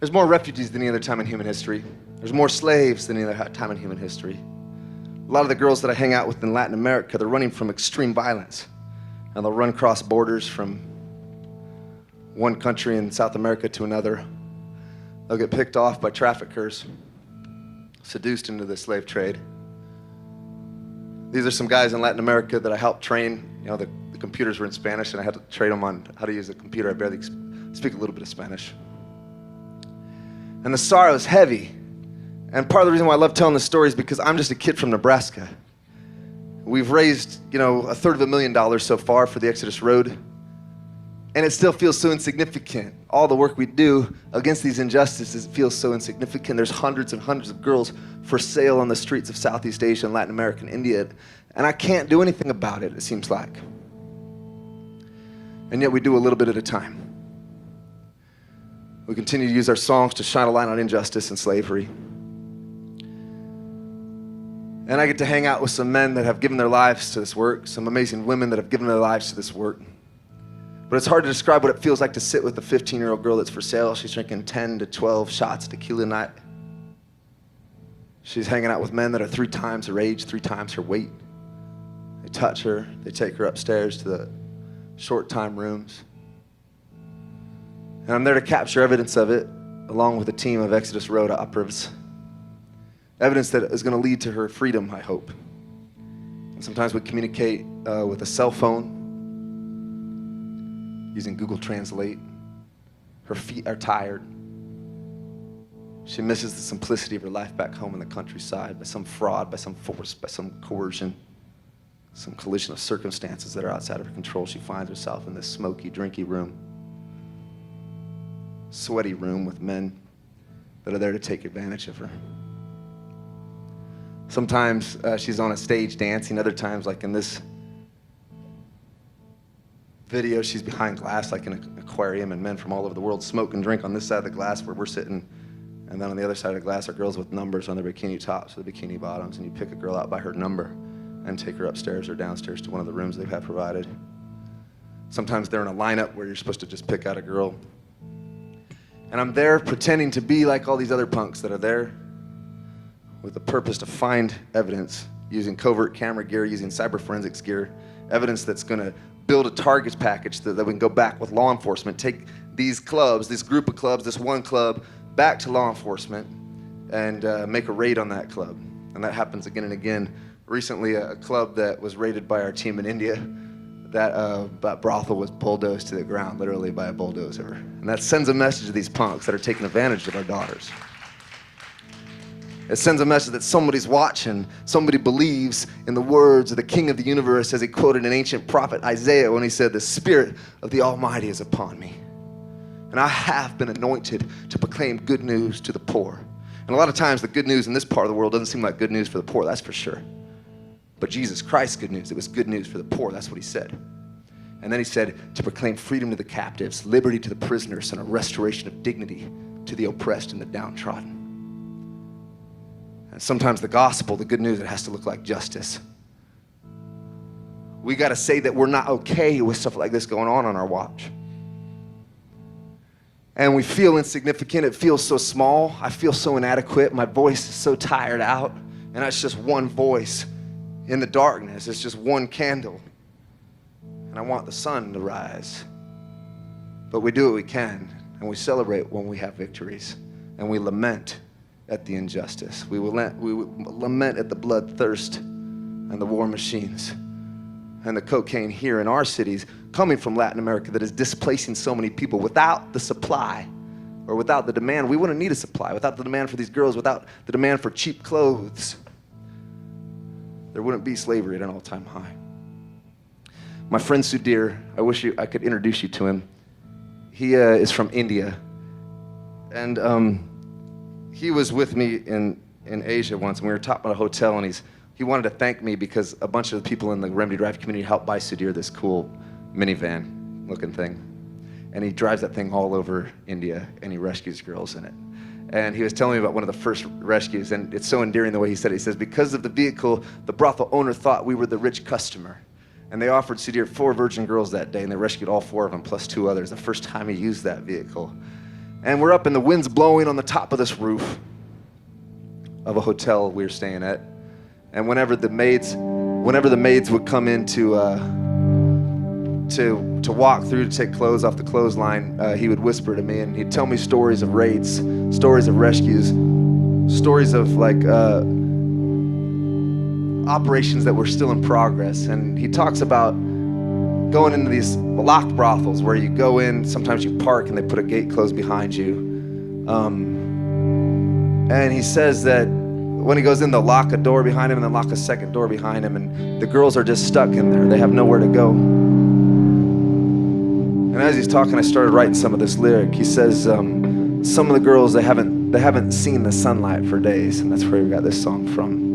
There's more refugees than any other time in human history. There's more slaves than any other time in human history. A lot of the girls that I hang out with in Latin America, they're running from extreme violence. And they'll run across borders from one country in South America to another. They'll get picked off by traffickers, seduced into the slave trade. These are some guys in Latin America that I helped train. You know, the computers were in Spanish, and I had to train them on how to use a computer. I barely speak a little bit of Spanish. And the sorrow is heavy. And part of the reason why I love telling this story is because I'm just a kid from Nebraska. We've raised, $250,000 so far for the Exodus Road. And it still feels so insignificant. All the work we do against these injustices feels so insignificant. There's hundreds and hundreds of girls for sale on the streets of Southeast Asia and Latin America and India. And I can't do anything about it, it seems like. And yet we do a little bit at a time. We continue to use our songs to shine a light on injustice and slavery. And I get to hang out with some men that have given their lives to this work, some amazing women that have given their lives to this work. But it's hard to describe what it feels like to sit with a 15-year-old girl that's for sale. She's drinking 10 to 12 shots of tequila a night. She's hanging out with men that are 3 times her age, 3 times her weight. They touch her, they take her upstairs to the short-time rooms. And I'm there to capture evidence of it, along with a team of Exodus Road operatives. Evidence that is going to lead to her freedom, I hope. And sometimes we communicate with a cell phone, using Google Translate. Her feet are tired. She misses the simplicity of her life back home in the countryside by some fraud, by some force, by some coercion, some collision of circumstances that are outside of her control. She finds herself in this smoky, drinky room, sweaty room with men that are there to take advantage of her. Sometimes she's on a stage dancing, other times, like in this video, she's behind glass like in an aquarium, and men from all over the world smoke and drink on this side of the glass where we're sitting, and then on the other side of the glass are girls with numbers on their bikini tops or the bikini bottoms, and you pick a girl out by her number and take her upstairs or downstairs to one of the rooms they have provided. Sometimes they're in a lineup where you're supposed to just pick out a girl. And I'm there pretending to be like all these other punks that are there with the purpose to find evidence using covert camera gear, using cyber forensics gear, evidence that's going to build a targets package that we can go back with law enforcement, take these clubs, this group of clubs, this one club, back to law enforcement and make a raid on that club. And that happens again and again. Recently, a club that was raided by our team in India, that brothel was bulldozed to the ground, literally by a bulldozer. And that sends a message to these punks that are taking advantage of our daughters. It sends a message that somebody's watching, somebody believes in the words of the King of the universe, as he quoted an ancient prophet Isaiah when he said, "The Spirit of the Almighty is upon me. And I have been anointed to proclaim good news to the poor." And a lot of times the good news in this part of the world doesn't seem like good news for the poor, that's for sure. But Jesus Christ's good news, it was good news for the poor, that's what he said. And then he said to proclaim freedom to the captives, liberty to the prisoners, and a restoration of dignity to the oppressed and the downtrodden. And sometimes the gospel, the good news, it has to look like justice. We got to say that we're not okay with stuff like this going on our watch. And we feel insignificant. It feels so small. I feel so inadequate. My voice is so tired out. And that's just one voice in the darkness. It's just one candle. And I want the sun to rise. But we do what we can. And we celebrate when we have victories. And we lament at the injustice. We lament at the bloodthirst and the war machines and the cocaine here in our cities coming from Latin America that is displacing so many people. Without the supply or without the demand, we wouldn't need a supply. Without the demand for these girls, without the demand for cheap clothes, there wouldn't be slavery at an all-time high. My friend Sudhir, I wish I could introduce you to him. He is from India. And he was with me in Asia once, and we were talking about a hotel, and he wanted to thank me because a bunch of the people in the Remedy Drive community helped buy Sudhir this cool minivan looking thing. And he drives that thing all over India, and he rescues girls in it. And he was telling me about one of the first rescues, and it's so endearing the way he said it. He says, because of the vehicle, the brothel owner thought we were the rich customer. And they offered Sudhir 4 virgin girls that day, and they rescued all 4 of them, plus 2 others, the first time he used that vehicle. And we're up and the wind's blowing on the top of this roof of a hotel we were staying at. And whenever the maids would come in to walk through to take clothes off the clothesline, he would whisper to me and he'd tell me stories of raids, stories of rescues, stories of like operations that were still in progress. And he talks about going into these locked brothels where you go in, sometimes you park and they put a gate closed behind you. And he says that when he goes in, they'll lock a door behind him and then lock a second door behind him, and the girls are just stuck in there. They have nowhere to go. And as he's talking, I started writing some of this lyric. He says, some of the girls, they haven't seen the sunlight for days, and that's where we got this song from.